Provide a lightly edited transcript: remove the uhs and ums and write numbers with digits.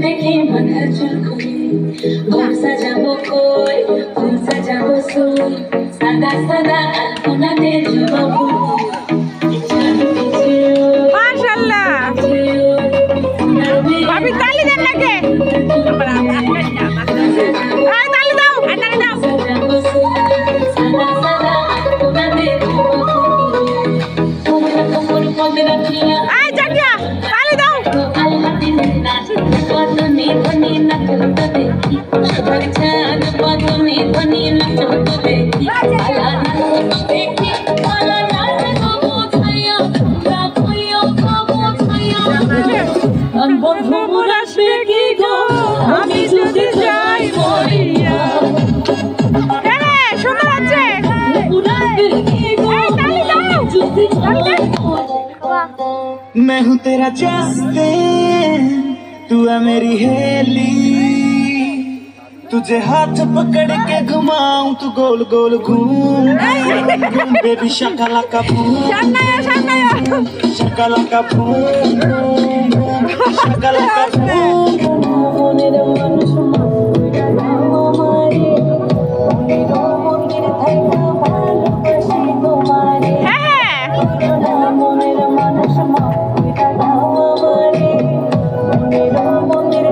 দেখে মাথার চুল খুলে ঘর সাজাবো কই ফুল সাজাবো সুই সাদা সাদা আলপনাতে জবাবো মাশাআল্লাহ ভাবি তালি দেন নাকি তালি দাও তালি দাও সাদা সাদা আলপনাতে তোমরা কোমর পদে রাখিয়া আয় জাকিয়া তালি দাও আলহাদিন নাচ পদনি ধনি নাচ দেখি চাঁদ পদনি ধনি নাচ দেখি আলা নাচ দেখি আলা নাচ গো ছায়া রাখিও গো ছায়া বন্ধু মুরাশে কি গো আমি যদি যাই মরিয়া হ্যাঁ সুন্দর আছে তালি দাও मैं हूँ तेरा जस्टिन तू है मेरी हेली तुझे हाथ पकड़ के घुमाऊं तू गोल गोल घूम घूम बेबी शकला का बूम शकला का बूम शकला का बूम মনের মানুষ মনের থাইকা ভালোবাসি তোমারে হ্যাঁ মনের মানুষ মনের